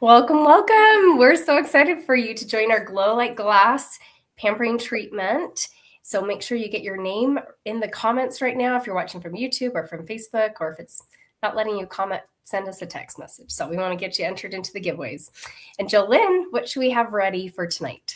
Welcome, welcome. We're so excited for you to join our Glow Like Glass pampering treatment. So make sure you get your name in the comments right now if you're watching from YouTube or from Facebook, or if it's not letting you comment, send us a text message. So we want to get you entered into the giveaways. And Jolynn, what should we have ready for tonight?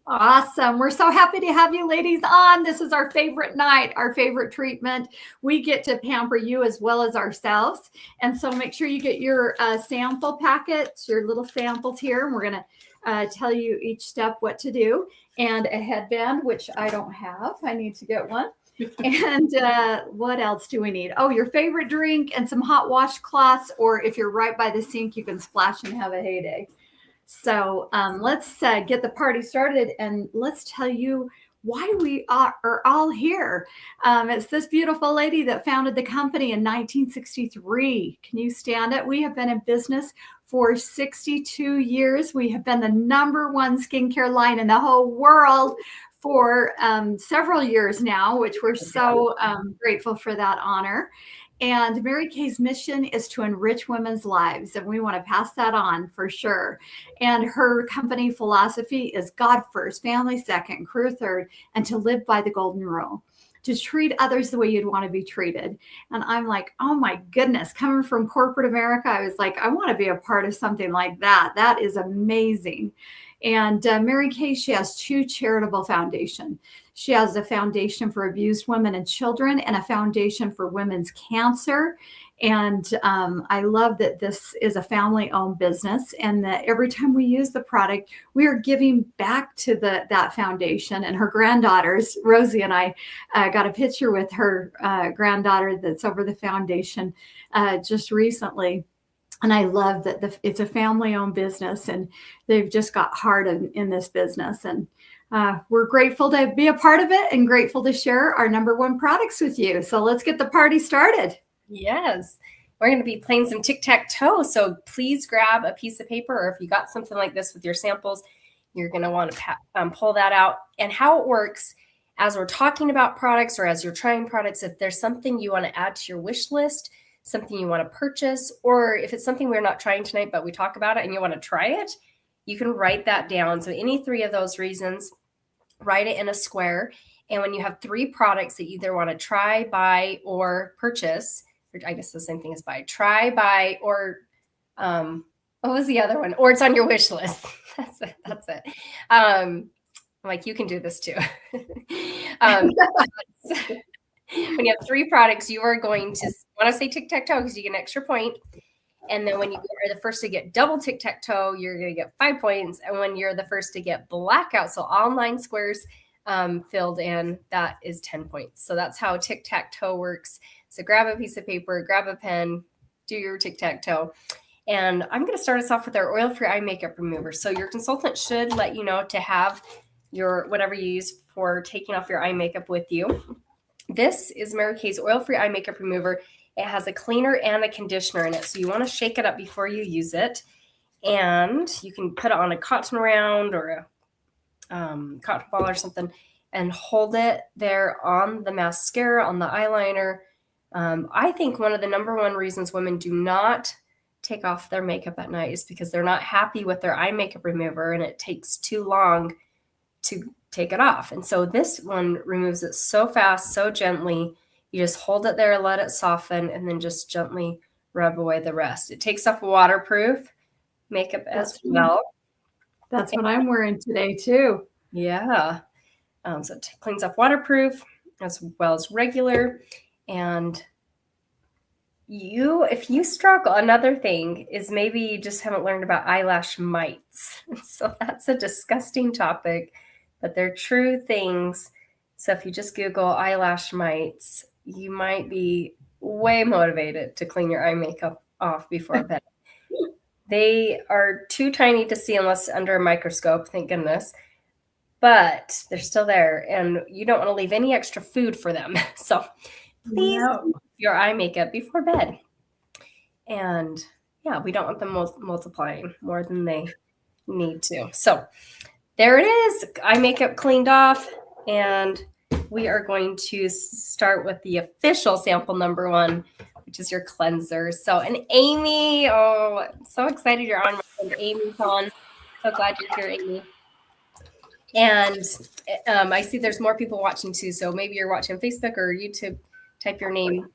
Awesome. We're so happy to have you ladies on. This is our favorite night, our favorite treatment. We get to pamper you as well as ourselves. And so make sure you get your sample packets, your little samples here. And we're going to tell you each step what to do. And a headband, which I don't have. I need to get one. And what else do we need? Oh, your favorite drink and some hot washcloths. Or if you're right by the sink, you can splash and have a heyday. So let's get the party started, and let's tell you why we are all here. It's this beautiful lady that founded the company in 1963. Can you stand it? We have been in business for 62 years. We have been the #1 skincare line in the whole world for several years now, which we're so grateful for that honor. And Mary Kay's mission is to enrich women's lives, and we want to pass that on for sure. And her company philosophy is God first, family second, crew third, and to live by the golden rule, to treat others the way you'd want to be treated. And I'm like, oh my goodness, coming from corporate America, I was like, I want to be a part of something like that. That is amazing. And Mary Kay, she has 2 charitable foundations. She has a foundation for abused women and children and a foundation for women's cancer. And I love that this is a family-owned business, and that every time we use the product, we are giving back to that foundation. And her granddaughters, Rosie and I got a picture with her granddaughter that's over the foundation just recently. And I love that it's a family-owned business, and they've just got heart in this business. And we're grateful to be a part of it and grateful to share our #1 products with you. So let's get the party started. Yes, we're going to be playing some tic-tac-toe. So please grab a piece of paper, or if you got something like this with your samples, you're going to want to pull that out. And how it works, as we're talking about products or as you're trying products, if there's something you want to add to your wish list, something you want to purchase, or if it's something we're not trying tonight, but we talk about it and you want to try it, you can write that down. So any 3 of those reasons, write it in a square. And when you have 3 products that you either want to try, buy, or purchase, or I guess the same thing as buy, try, buy, or what was the other one? Or it's on your wish list. That's it. Like, you can do this too. When you have 3 products, you are going to want to say tic-tac-toe because you get an extra point. And then when you are the first to get double tic-tac-toe, you're going to get 5 points. And when you're the first to get blackout, so all 9 squares filled in, that is 10 points. So that's how tic-tac-toe works. So grab a piece of paper, grab a pen, do your tic-tac-toe. And I'm going to start us off with our oil-free eye makeup remover. So your consultant should let you know to have your whatever you use for taking off your eye makeup with you. This is Mary Kay's oil-free eye makeup remover. It has a cleaner and a conditioner in it. So you want to shake it up before you use it. And you can put it on a cotton round or a cotton ball or something and hold it there on the mascara, on the eyeliner. I think one of the #1 reasons women do not take off their makeup at night is because they're not happy with their eye makeup remover and it takes too long to take it off. And so this one removes it so fast, so gently. You just hold it there, let it soften, and then just gently rub away the rest. It takes off waterproof makeup as well. That's what I'm wearing today too. Yeah. So it cleans up waterproof as well as regular. And if you struggle, another thing is maybe you just haven't learned about eyelash mites. So that's a disgusting topic, but they're true things. So if you just Google eyelash mites, you might be way motivated to clean your eye makeup off before bed. They are too tiny to see unless under a microscope, thank goodness. But they're still there, and you don't want to leave any extra food for them. So please do your eye makeup before bed. And yeah, we don't want them multiplying more than they need to. So there it is, eye makeup cleaned off, and we are going to start with the official sample #1, which is your cleanser. So, and Amy, oh, I'm so excited you're on. Amy's on. So glad you're here, Amy. And I see there's more people watching too. So maybe you're watching Facebook or YouTube, type your name.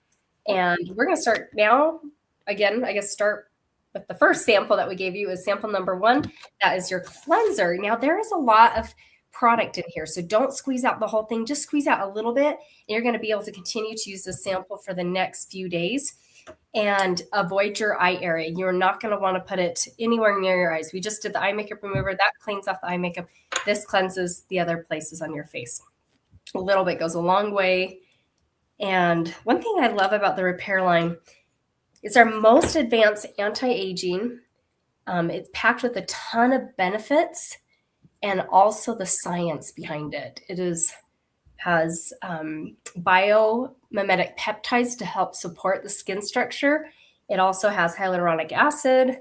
And we're going to start now. Again, I guess start with the first sample that we gave you is sample number 1. That is your cleanser. Now there is a lot of product in here. So don't squeeze out the whole thing. Just squeeze out a little bit. And you're going to be able to continue to use this sample for the next few days. And avoid your eye area. You're not going to want to put it anywhere near your eyes. We just did the eye makeup remover. That cleans off the eye makeup. This cleanses the other places on your face. A little bit goes a long way. And one thing I love about the Repair line is our most advanced anti-aging. It's packed with a ton of benefits and also the science behind it. It has biomimetic peptides to help support the skin structure. It also has hyaluronic acid,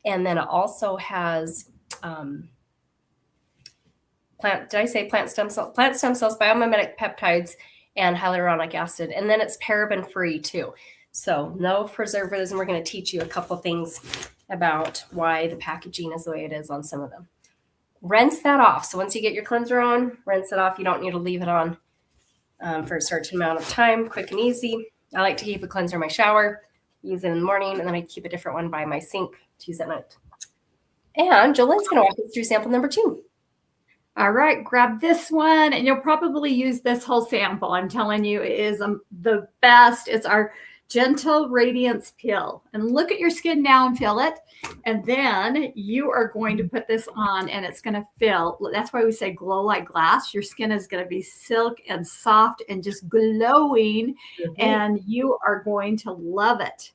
and then it also has plant stem cells, biomimetic peptides, and hyaluronic acid. And then it's paraben free too. So no preservatives. And we're going to teach you a couple things about why the packaging is the way it is on some of them. Rinse that off. So once you get your cleanser on, rinse it off. You don't need to leave it on for a certain amount of time, quick and easy. I like to keep a cleanser in my shower, use it in the morning, and then I keep a different one by my sink to use at night. And Jolene's going to walk us through sample number 2. All right, grab this one, and you'll probably use this whole sample. I'm telling you, it is the best. It's our Gentle Radiance Peel. And look at your skin now and feel it. And then you are going to put this on, and it's going to feel. That's why we say glow like glass. Your skin is going to be silk and soft and just glowing, and you are going to love it.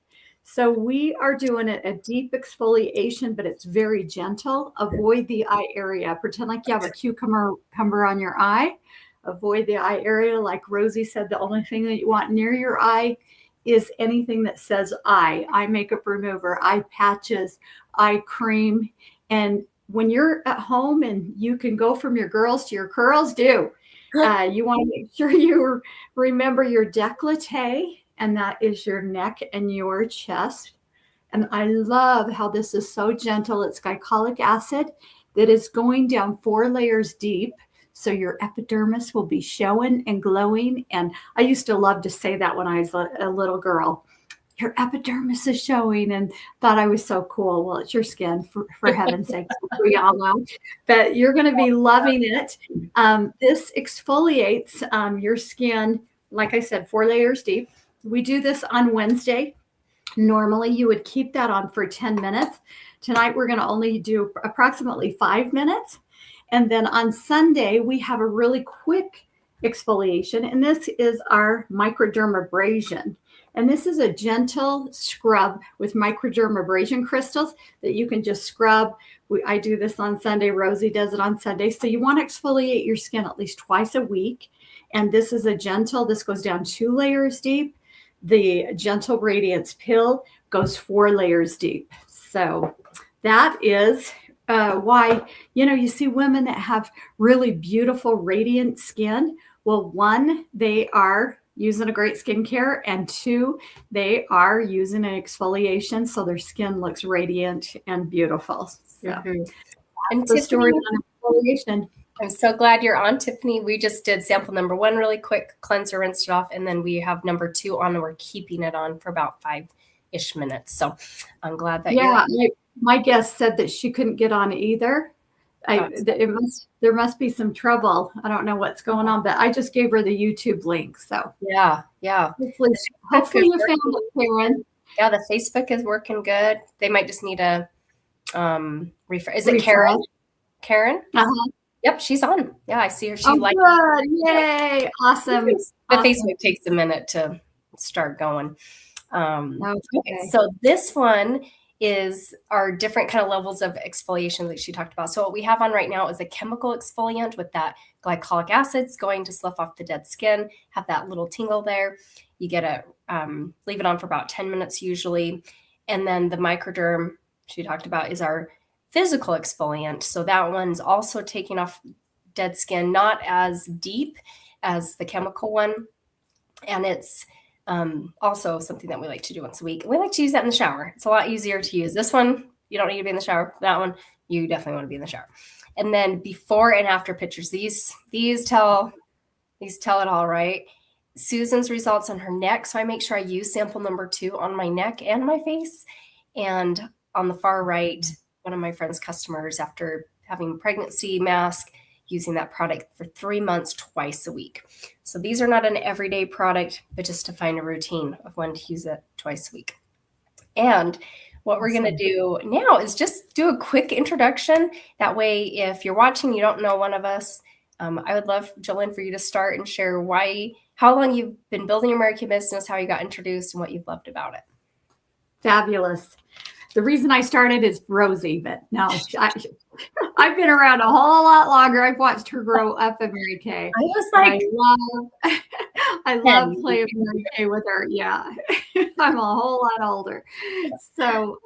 So we are doing a deep exfoliation, but it's very gentle. Avoid the eye area. Pretend like you have a cucumber on your eye. Avoid the eye area. Like Rosie said, the only thing that you want near your eye is anything that says eye makeup remover, eye patches, eye cream. And when you're at home and you can go from your girls to your curls, you want to make sure you remember your décolleté, and that is your neck and your chest. And I love how this is so gentle. It's glycolic acid that is going down 4 layers deep. So your epidermis will be showing and glowing. And I used to love to say that when I was a little girl. Your epidermis is showing, and thought I was so cool. Well, it's your skin, for heaven's sake. We all know. But you're going to be loving it. This exfoliates your skin, like I said, 4 layers deep. We do this on Wednesday. Normally, you would keep that on for 10 minutes. Tonight, we're going to only do approximately 5 minutes. And then on Sunday, we have a really quick exfoliation, and this is our microdermabrasion. And this is a gentle scrub with microdermabrasion crystals that you can just scrub. I do this on Sunday. Rosie does it on Sunday. So you want to exfoliate your skin at least twice a week. And this is this goes down 2 layers deep. The Gentle Radiance Pill goes 4 layers deep. So that is why, you see women that have really beautiful, radiant skin. Well, 1, they are using a great skincare, and 2, they are using an exfoliation, so their skin looks radiant and beautiful. So, And the story on exfoliation. I'm so glad you're on, Tiffany. We just did sample number 1 really quick, cleanser, rinsed it off, and then we have number 2 on, and we're keeping it on for about 5-ish minutes. So I'm glad that you're. My guest said that she couldn't get on either. There must be some trouble. I don't know what's going on, but I just gave her the YouTube link. So yeah. Hopefully you found it, Karen. Yeah, the Facebook is working good. They might just need a refresh. Is it Karen? Karen? Uh-huh. Yep, she's on. Yeah, I see her. She liked it. Yay! Awesome. The Facebook takes a minute to start going. Okay, so this one is our different kind of levels of exfoliation that she talked about. So what we have on right now is a chemical exfoliant with that glycolic acids going to slough off the dead skin, have that little tingle there. You get it, leave it on for about 10 minutes usually. And then the microderm she talked about is our physical exfoliant. So that one's also taking off dead skin, not as deep as the chemical one. And it's Also something that we like to do once a week. We like to use that in the shower. It's a lot easier to use. This one, you don't need to be in the shower. That one, you definitely want to be in the shower. And then before and after pictures, these tell it all, right? Susan's results on her neck. So I make sure I use sample number 2 on my neck and my face. And on the far right, one of my friend's customers, after having a pregnancy mask, using that product for 3 months, twice a week. So these are not an everyday product, but just to find a routine of when to use it twice a week. And what we're going to do now is just do a quick introduction. That way, if you're watching, you don't know one of us, I would love, Jolene, for you to start and share how long you've been building your Mary Kay business, how you got introduced, and what you've loved about it. Fabulous. The reason I started is Rosie, but no, I've been around a whole lot longer. I've watched her grow up at Mary Kay. I was like, I love playing Mary Kay with her. Yeah, I'm a whole lot older. So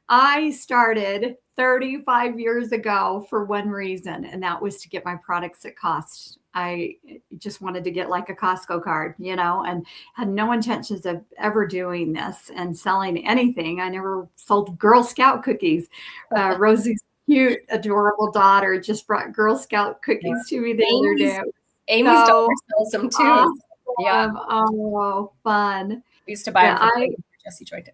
I started 35 years ago for one reason, and that was to get my products at cost. I just wanted to get like a Costco card, and had no intentions of ever doing this and selling anything. I never sold Girl Scout cookies. Rosie's cute, adorable daughter just brought Girl Scout cookies to me the other day. Amy's daughter sells them too. Awesome. Yeah. Oh, fun. We used to buy them from Jessie Joy.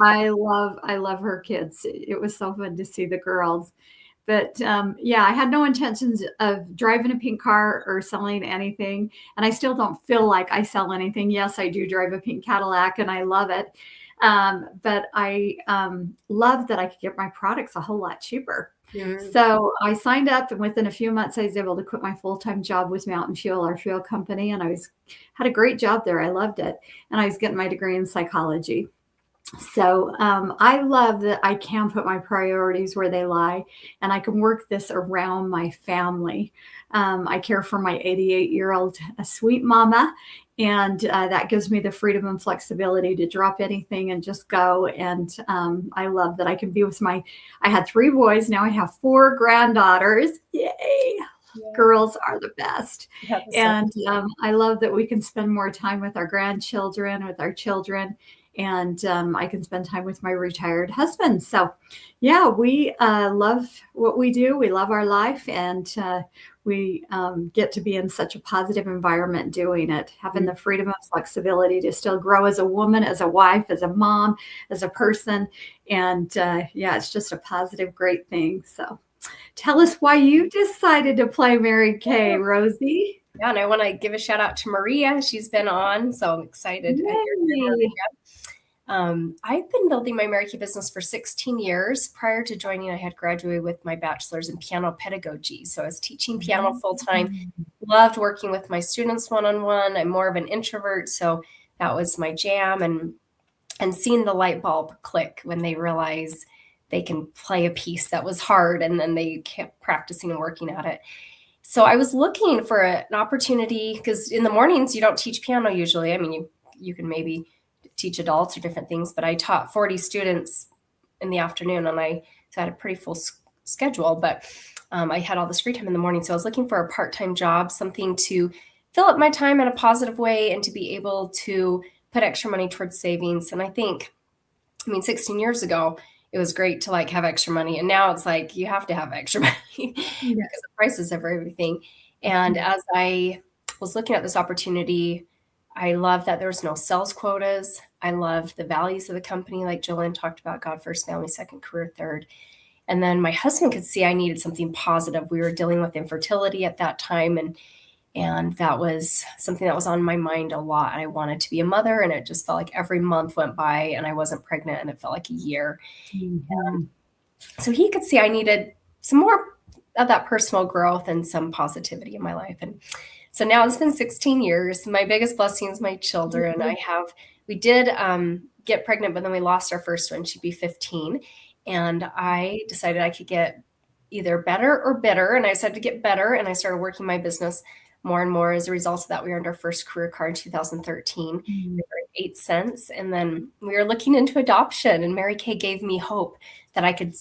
I love her kids. It was so fun to see the girls. But I had no intentions of driving a pink car or selling anything. And I still don't feel like I sell anything. Yes, I do drive a pink Cadillac and I love it. But I love that I could get my products a whole lot cheaper. Mm-hmm. So I signed up, and within a few months, I was able to quit my full-time job with Mountain Fuel, our fuel company. And had a great job there. I loved it. And I was getting my degree in psychology. So I love that I can put my priorities where they lie, and I can work this around my family. I care for my 88-year-old sweet mama, and that gives me the freedom and flexibility to drop anything and just go. And I love that I can be with I had 3 boys. Now I have 4 granddaughters. Yay. Yeah. Girls are the best. And I love that we can spend more time with our grandchildren, with our children. And I can spend time with my retired husband. So, yeah, we love what we do. We love our life, and we get to be in such a positive environment doing it, having the freedom and flexibility to still grow as a woman, as a wife, as a mom, as a person. And it's just a positive, great thing. So tell us why you decided to play Mary Kay, Rosie. Yeah, and I want to give a shout out to Maria. She's been on, so I'm excited. I've been building my Mary Kay business for 16 years. Prior to joining, I had graduated with my bachelor's in piano pedagogy. So I was teaching piano full-time, loved working with my students one-on-one. I'm more of an introvert, so that was my jam. And seeing the light bulb click when they realize they can play a piece that was hard, and then they kept practicing and working at it. So I was looking for an opportunity, because in the mornings, you don't teach piano usually. I mean, you can maybe teach adults or different things, but I taught 40 students in the afternoon, and I had a pretty full schedule, but I had all this free time in the morning. So I was looking for a part-time job, something to fill up my time in a positive way and to be able to put extra money towards savings. And I think, 16 years ago, it was great to have extra money. And now it's like, you have to have extra money because the prices of everything. And as I was looking at this opportunity, I love that there's no sales quotas. I love the values of the company, like Jolene talked about: God first, family second, career third. And then my husband could see I needed something positive. We were dealing with infertility at that time, and that was something that was on my mind a lot. I wanted to be a mother, and it just felt like every month went by and I wasn't pregnant, and it felt like a year. Mm-hmm. So he could see I needed some more of that personal growth and some positivity in my life. And so now it's been 16 years. My biggest blessing is my children. Mm-hmm. We did get pregnant, but then we lost our first one. She'd be 15. And I decided I could get either better or bitter. And I decided to get better. And I started working my business more and more. As a result of that, we earned our first career card in 2013. Mm-hmm. We earned 8 cents. And then we were looking into adoption. And Mary Kay gave me hope that I could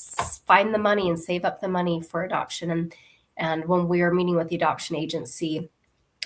find the money and save up the money for adoption. And when we were meeting with the adoption agency,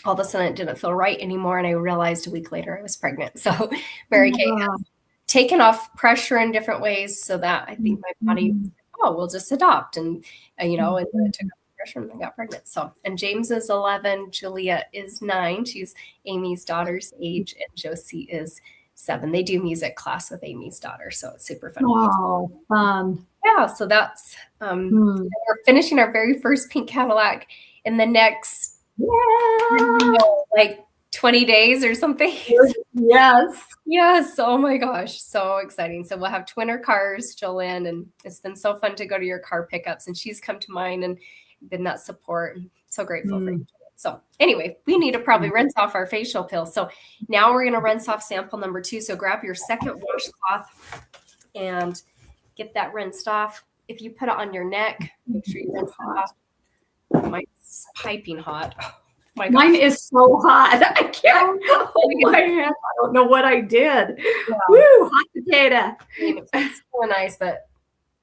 all of a sudden it didn't feel right anymore. And I realized a week later I was pregnant. So Mary Kay has taken off pressure in different ways so that I think my body, we'll just adopt. And, and then it took off pressure and I got pregnant. So, and James is 11, Julia is 9. She's Amy's daughter's age, and Josie is 7. They do music class with Amy's daughter. So it's super fun. Oh, fun. Yeah. So that's, we're finishing our very first pink Cadillac in the next, like 20 days or something. Yes. Oh my gosh. So exciting. So we'll have twinner cars, Jolene, and it's been so fun to go to your car pickups, and she's come to mine and been that support. And so grateful for you. So anyway, we need to probably rinse off our facial pills. So now we're going to rinse off sample number 2. So grab your second washcloth and get that rinsed off. If you put it on your neck, make sure you rinse it off. Mine's piping hot. Oh mine is so hot. I can't hold my hand. I don't know what I did. Yeah. Woo, hot potato. It's so nice, but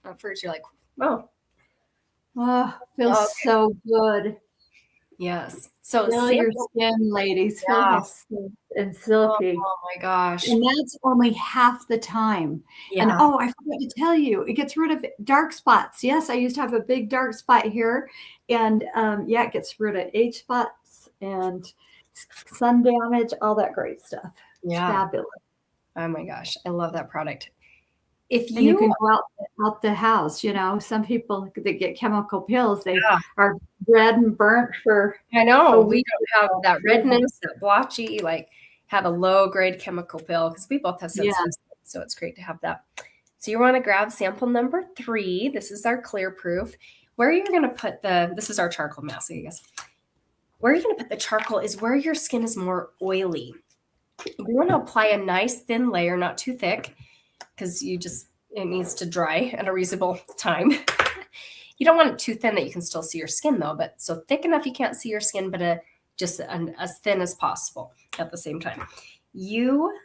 at first you're like, feels so good. Yes. So feel your skin, ladies. Feel and silky. Oh my gosh. And that's only half the time. Yeah. And I forgot to tell you, it gets rid of dark spots. Yes, I used to have a big dark spot here. And it gets rid of age spots and sun damage, all that great stuff. Yeah. It's fabulous. Oh my gosh. I love that product. If you can go out the house, some people that get chemical pills, they are red and burnt for. I know we don't have that redness, that blotchy, like have a low grade chemical pill because we both have sensitive skin, so it's great to have that. So you want to grab sample number 3. This is our clear proof. Where you're going to put this is our charcoal mask, I guess. Where you're going to put the charcoal is where your skin is more oily. You want to apply a nice thin layer, not too thick, because it needs to dry at a reasonable time. You don't want it too thin that you can still see your skin though, but so thick enough you can't see your skin, but just as thin as possible at the same time. You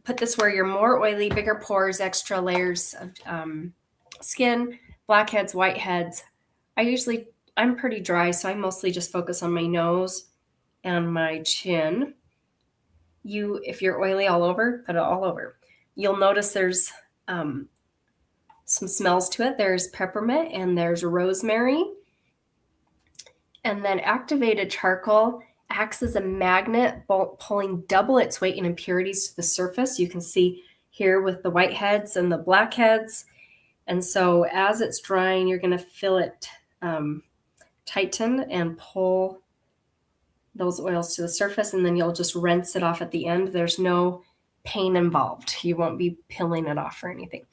put this where you're more oily, bigger pores, extra layers of skin, blackheads, whiteheads. I'm pretty dry, so I mostly just focus on my nose and my chin. If you're oily all over, put it all over. You'll notice there's some smells to it. There's peppermint and there's rosemary. And then activated charcoal acts as a magnet, pulling double its weight in impurities to the surface. You can see here with the whiteheads and the blackheads. And so as it's drying, you're going to feel it tighten and pull those oils to the surface, and then you'll just rinse it off at the end. There's no pain involved. You won't be peeling it off or anything.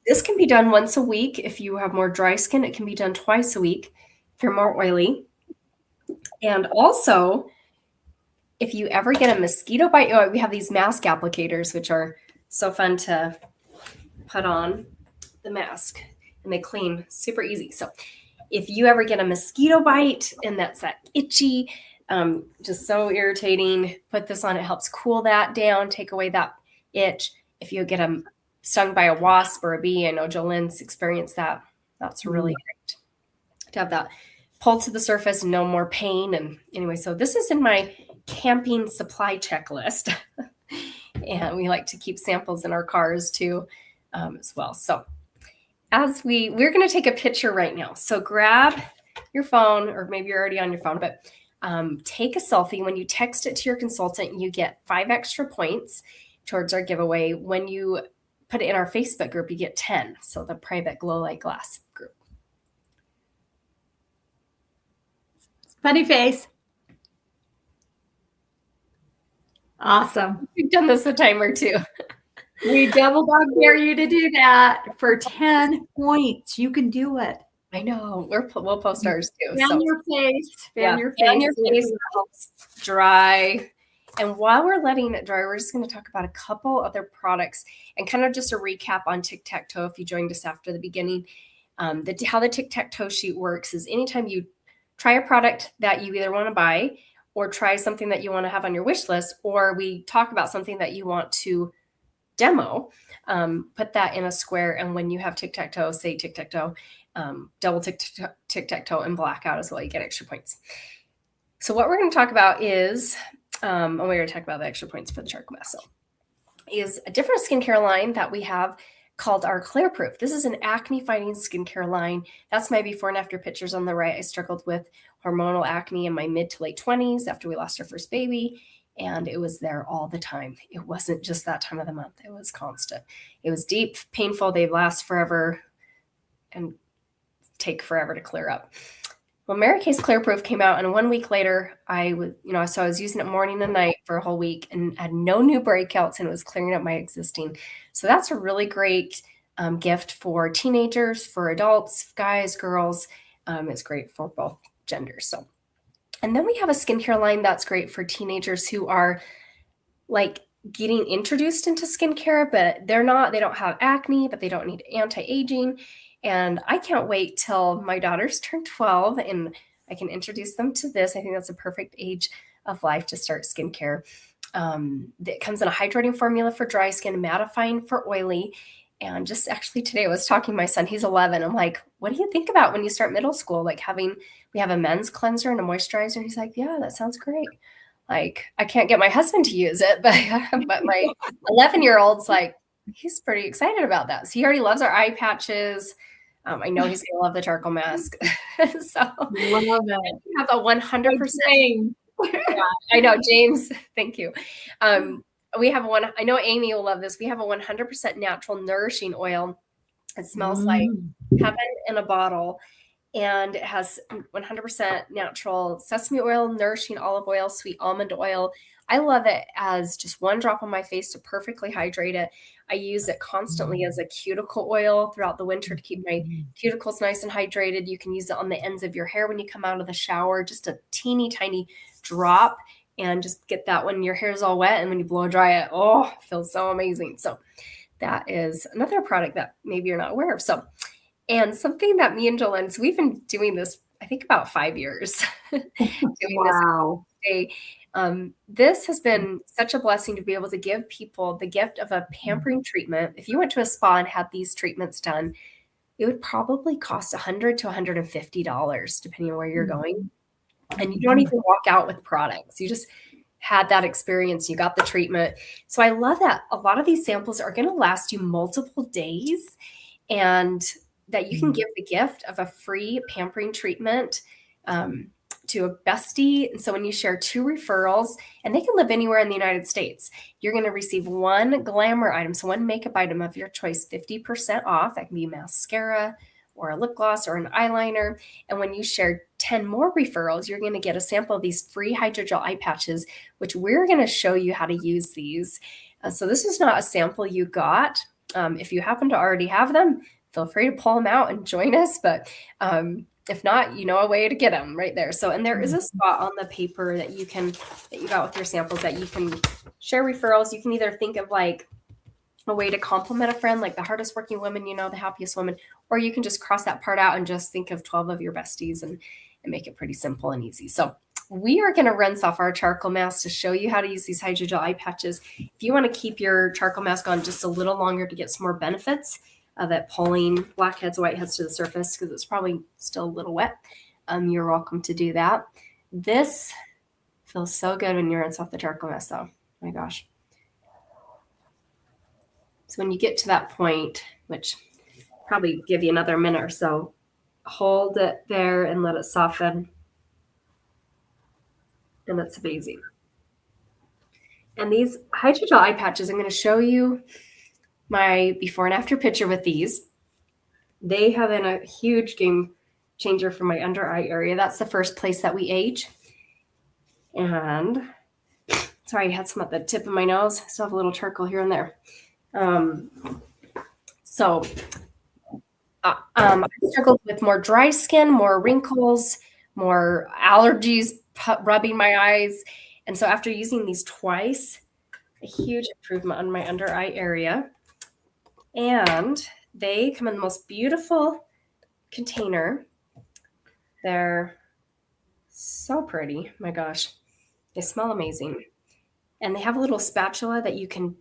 This can be done once a week. If you have more dry skin, it can be done twice a week if you're more oily. And also, if you ever get a mosquito bite, we have these mask applicators, which are so fun to put on the mask, and they clean super easy. So if you ever get a mosquito bite and that's that itchy, just so irritating, put this on. It helps cool that down, take away that itch. If you get stung by a wasp or a bee, I know Jolene's experienced that. That's really great to have that pull to the surface, no more pain. And anyway, so this is in my camping supply checklist. And we like to keep samples in our cars too, as well. So we're going to take a picture right now. So grab your phone, or maybe you're already on your phone, but take a selfie. When you text it to your consultant, you get 5 extra points towards our giveaway. When you put it in our Facebook group, you get 10. So the private Glow Like Glass group. Funny face. Awesome. We've done this a time or two. We double dog dare you to do that for 10 points. You can do it. I know. We'll post ours too. Fan your face. Fan your face helps dry. And while we're letting it dry, we're just going to talk about a couple other products and kind of just a recap on tic-tac-toe. If you joined us after the beginning, how the tic-tac-toe sheet works is anytime you try a product that you either want to buy or try something that you want to have on your wish list, or we talk about something that you want to demo, put that in a square. And when you have tic-tac-toe, say tic-tac-toe, double tic-tac-toe and blackout as well, you get extra points. So what we're going to talk about is, we're going to talk about the extra points for the charcoal mask. So, is a different skincare line that we have called our Clear Proof. This is an acne fighting skincare line. That's my before and after pictures on the right. I struggled with hormonal acne in my mid to late 20s after we lost our first baby. And it was there all the time. It wasn't just that time of the month. It was constant. It was deep, painful. They last forever and take forever to clear up. Well, Mary Kay's Clear Proof came out, and 1 week later, I was using it morning and night for a whole week and had no new breakouts, and it was clearing up my existing. So that's a really great gift for teenagers, for adults, guys, girls. It's great for both genders. So, and then we have a skincare line that's great for teenagers who are like getting introduced into skincare, but they don't have acne, but they don't need anti-aging. And I can't wait till my daughters turn 12 and I can introduce them to this. I think that's a perfect age of life to start skincare. It comes in a hydrating formula for dry skin, mattifying for oily. And just actually today I was talking to my son, he's 11. I'm like, what do you think about when you start middle school? Like we have a men's cleanser and a moisturizer. He's like, yeah, that sounds great. Like, I can't get my husband to use it, but my 11-year-old's like, he's pretty excited about that. So he already loves our eye patches. I know he's going to love the charcoal mask. So Love it. we have a 100%. Yeah, I know, James. Thank you. We have I know Amy will love this. We have a 100% natural nourishing oil. It smells like heaven in a bottle. And it has 100% natural sesame oil, nourishing olive oil, sweet almond oil. I love it as just one drop on my face to perfectly hydrate it. I use it constantly as a cuticle oil throughout the winter to keep my cuticles nice and hydrated. You can use it on the ends of your hair when you come out of the shower, just a teeny tiny drop, and just get that when your hair is all wet and when you blow dry it. Oh, it feels so amazing. So that is another product that maybe you're not aware of. So, and something that me and Jolene, so we've been doing this, I think about 5 years. Wow. This has been such a blessing to be able to give people the gift of a pampering treatment. If you went to a spa and had these treatments done, it would probably cost $100 to $150, depending on where you're going. And you don't even walk out with products. You just had that experience. You got the treatment. So I love that a lot of these samples are going to last you multiple days, and that you can give the gift of a free pampering treatment to a bestie. And so when you share 2 referrals, and they can live anywhere in the United States, you're going to receive 1 glamour item, so 1 makeup item of your choice, 50% off. That can be mascara or a lip gloss or an eyeliner. And when you share 10 more referrals, you're going to get a sample of these free hydrogel eye patches, which we're going to show you how to use these. So this is not a sample you got. If you happen to already have them, feel free to pull them out and join us. But if not, you know a way to get them right there. So, and there is a spot on the paper that you got with your samples that you can share referrals. You can either think of like a way to compliment a friend, like the hardest working woman, the happiest woman, or you can just cross that part out and just think of 12 of your besties and make it pretty simple and easy. So we are going to rinse off our charcoal mask to show you how to use these hydrogel eye patches. If you want to keep your charcoal mask on just a little longer to get some more benefits of it pulling blackheads, whiteheads to the surface, because it's probably still a little wet, you're welcome to do that. This feels so good when you rinse off the charcoal mask, though. Oh my gosh. So when you get to that point, which probably give you another minute or so, hold it there and let it soften. And that's amazing. And these hydrogel eye patches, I'm going to show you my before and after picture with these. They have been a huge game changer for my under eye area. That's the first place that we age. And sorry, I had some at the tip of my nose. I still have a little charcoal here and there. I struggled with more dry skin, more wrinkles, more allergies rubbing my eyes. And so after using these twice, a huge improvement on my under eye area. And they come in the most beautiful container. They're so pretty. My gosh, they smell amazing. And they have a little spatula that you can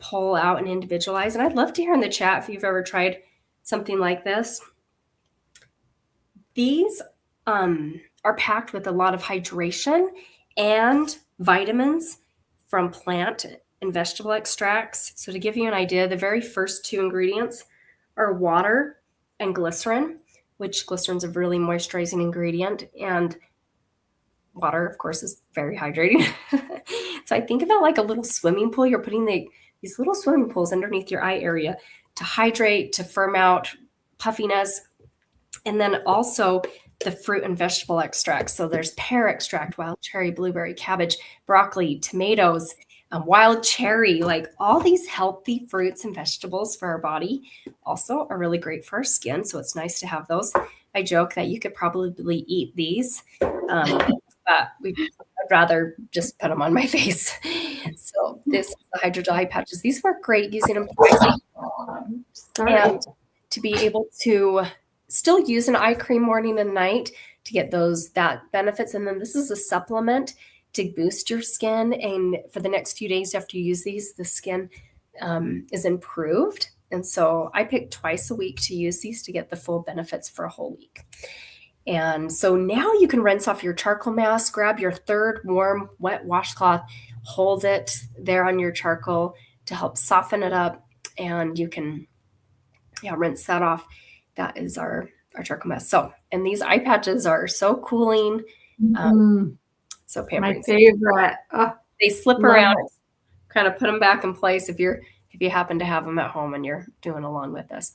pull out and individualize. And I'd love to hear in the chat if you've ever tried something like this. These are packed with a lot of hydration and vitamins from plant and vegetable extracts. So to give you an idea, the very first two ingredients are water and glycerin, which glycerin's a really moisturizing ingredient, and water, of course, is very hydrating. So I think about like a little swimming pool. You're putting these little swimming pools underneath your eye area to hydrate, to firm out puffiness, and then also the fruit and vegetable extracts. So there's pear extract, wild cherry, blueberry, cabbage, broccoli, tomatoes, wild cherry, like all these healthy fruits and vegetables for our body also are really great for our skin. So it's nice to have those. I joke that you could probably eat these, but I'd rather just put them on my face. So this is the hydrogel eye patches. These work great using them and to be able to still use an eye cream morning and night to get that benefits. And then this is a supplement to boost your skin. And for the next few days after you use these, the skin is improved. And so I pick twice a week to use these to get the full benefits for a whole week. And so now you can rinse off your charcoal mask, grab your third warm, wet washcloth, hold it there on your charcoal to help soften it up. And you can rinse that off. That is our charcoal mask. So, and these eye patches are so cooling. So pampering. My favorite. They slip around, kind of put them back in place if you happen to have them at home and you're doing along with us.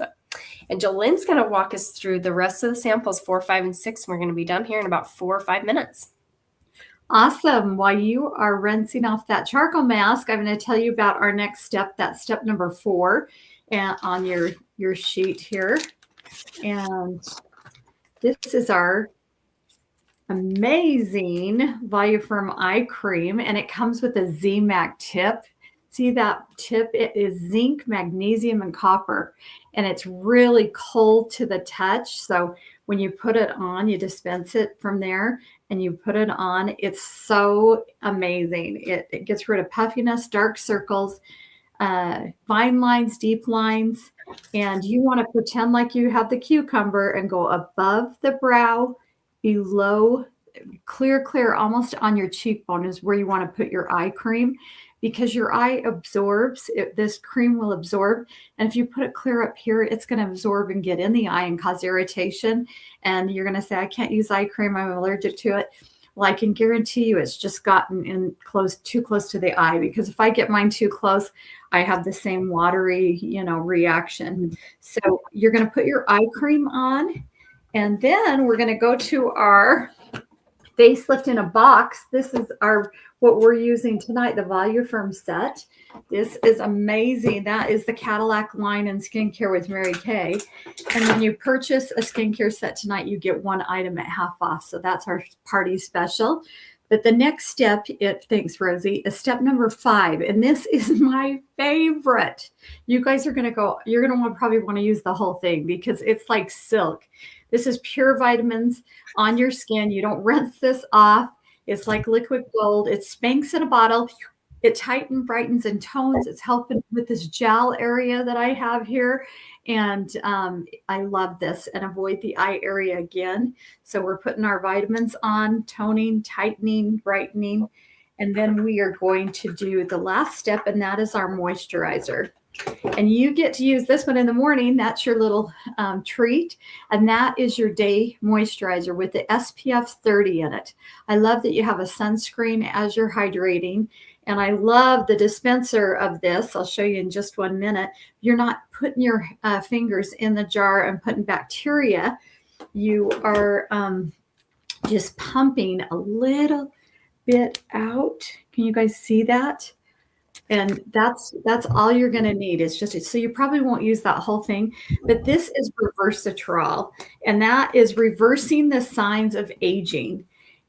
And Jolene's going to walk us through the rest of the samples 4, 5, and 6. We're going to be done here in about 4 or 5 minutes. Awesome. While you are rinsing off that charcoal mask, I'm going to tell you about our next step. That's step number 4 on your sheet here. And this is our amazing Voluform eye cream, and it comes with a Z-Mac tip. See that tip? It is zinc, magnesium, and copper, and it's really cold to the touch. So when you put it on, you dispense it from there and you put it on. It's so amazing. It gets rid of puffiness, dark circles, fine lines, deep lines, and you want to pretend like you have the cucumber and go above the brow, below, clear, almost on your cheekbone is where you want to put your eye cream, because your eye absorbs, this cream will absorb. And if you put it clear up here, it's going to absorb and get in the eye and cause irritation. And you're going to say, I can't use eye cream, I'm allergic to it. Well, I can guarantee you it's just gotten in too close to the eye, because if I get mine too close, I have the same watery, reaction. So you're going to put your eye cream on, and then we're going to go to our facelift in a box. This is what we're using tonight, the Voluform set. This is amazing. That is the Cadillac line in skincare with Mary Kay. And when you purchase a skincare set tonight, you get one item at half off. So that's our party special. But the next step, thanks, Rosie, is step number 5. And this is my favorite. You guys are going to you're going to probably want to use the whole thing because it's like silk. This is pure vitamins on your skin. You don't rinse this off. It's like liquid gold. It Spanx in a bottle. It tightens, brightens, and tones. It's helping with this gel area that I have here. And I love this. And avoid the eye area again. So we're putting our vitamins on, toning, tightening, brightening. And then we are going to do the last step, and that is our moisturizer. And you get to use this one in the morning. That's your little treat. And that is your day moisturizer with the SPF 30 in it. I love that you have a sunscreen as you're hydrating. And I love the dispenser of this. I'll show you in just 1 minute. You're not putting your fingers in the jar and putting bacteria. You are just pumping a little bit out. Can you guys see that? And that's all you're going to need. It's just, so you probably won't use that whole thing, but this is Reversitrol, and that is reversing the signs of aging.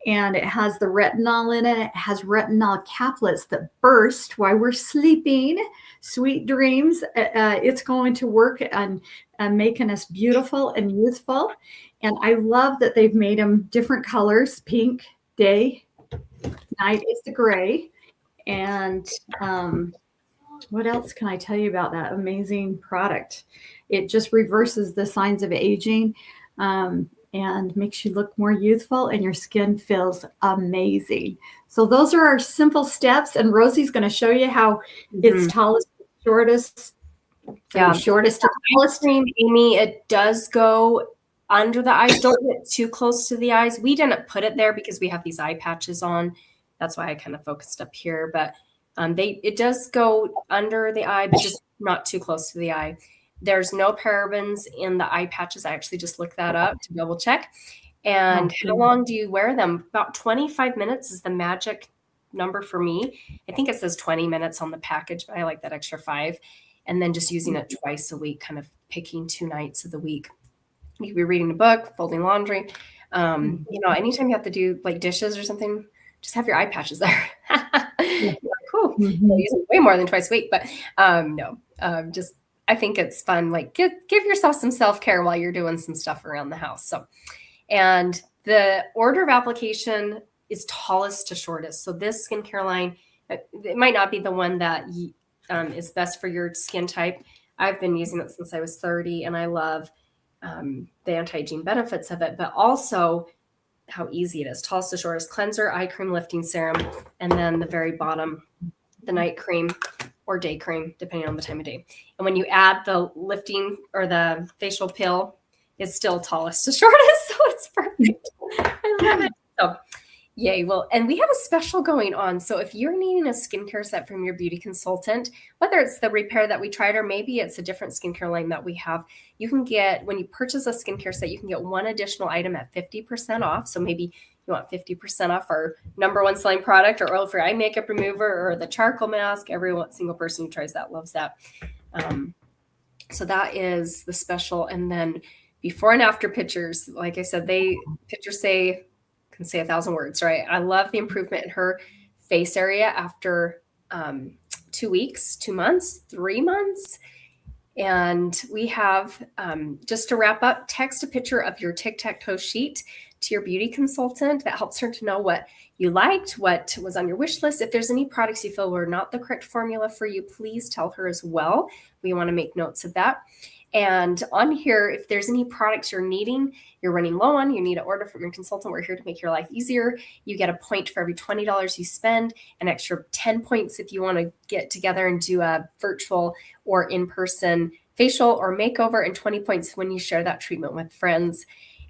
And it has the retinol in it. It has retinol caplets that burst while we're sleeping. Sweet dreams. It's going to work on making us beautiful and youthful. And I love that they've made them different colors: pink, day, night is the gray. And what else can I tell you about that amazing product? It just reverses the signs of aging. And and makes you look more youthful, and your skin feels amazing. So those are our simple steps, and Rosie's going to show you how it's tallest to shortest. Yeah, shortest to tallest. Cream, Amy, it does go under the eyes. Don't get too close to the eyes. We didn't put it there because we have these eye patches on. That's why I kind of focused up here. But it does go under the eye, but just not too close to the eye. There's no parabens in the eye patches. I actually just looked that up to double check. And how long do you wear them? About 25 minutes is the magic number for me. I think it says 20 minutes on the package, but I like that extra 5. And then just using it twice a week, kind of picking 2 nights of the week. You could be reading a book, folding laundry. Anytime you have to do like dishes or something, just have your eye patches there. Cool. You'll use it way more than twice a week, but I think it's fun. Like give yourself some self-care while you're doing some stuff around the house. So, and the order of application is tallest to shortest. So this skincare line, it might not be the one that is best for your skin type. I've been using it since I was 30, and I love the anti-aging benefits of it, but also how easy it is. Tallest to shortest: cleanser, eye cream, lifting serum, and then the very bottom, the night cream or day cream, depending on the time of day. And when you add the lifting or the facial pill, it's still tallest to shortest, so it's perfect. I love it. So yay. Well, and we have a special going on. So if you're needing a skincare set from your beauty consultant, whether it's the repair that we tried, or maybe it's a different skincare line that we have, you can get, when you purchase a skincare set, you can get one additional item at 50% off. So maybe you want 50% off our #1 selling product, or oil-free eye makeup remover, or the charcoal mask. Every single person who tries that loves that. So that is the special. And then before and after pictures, like I said, pictures can say 1,000 words, right? I love the improvement in her face area after 2 weeks, 2 months, 3 months. And we have, just to wrap up, text a picture of your tic-tac-toe sheet to your beauty consultant. That helps her to know what you liked, what was on your wish list. If there's any products you feel were not the correct formula for you, please tell her as well. We want to make notes of that. And on here, if there's any products you're needing, you're running low on, you need to order from your consultant, we're here to make your life easier. You get a point for every $20 you spend, an extra 10 points if you want to get together and do a virtual or in-person facial or makeover, and 20 points when you share that treatment with friends.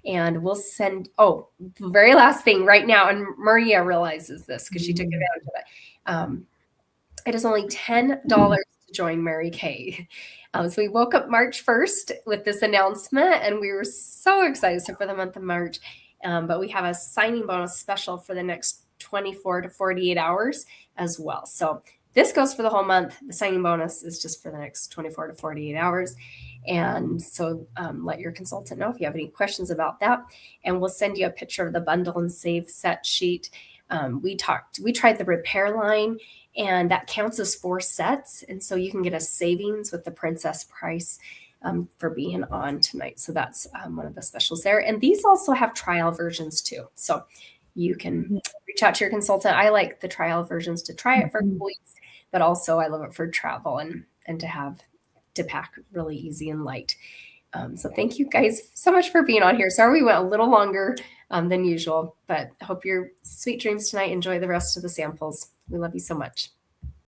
And we'll send, the very last thing right now, and Maria realizes this because she took advantage of it. It is only $10 to join Mary Kay. So we woke up March 1st with this announcement, and we were so excited for the month of March. But we have a signing bonus special for the next 24 to 48 hours as well. So this goes for the whole month. The signing bonus is just for the next 24 to 48 hours. And so let your consultant know if you have any questions about that. And we'll send you a picture of the bundle and save set sheet. We tried the repair line, and that counts as 4 sets. And so you can get a savings with the princess price for being on tonight. So that's one of the specials there. And these also have trial versions too. So you can reach out to your consultant. I like the trial versions to try it for a couple weeks, but also I love it for travel and to pack really easy and light. So thank you guys so much for being on here. Sorry we went a little longer than usual, but hope your sweet dreams tonight. Enjoy the rest of the samples. We love you so much.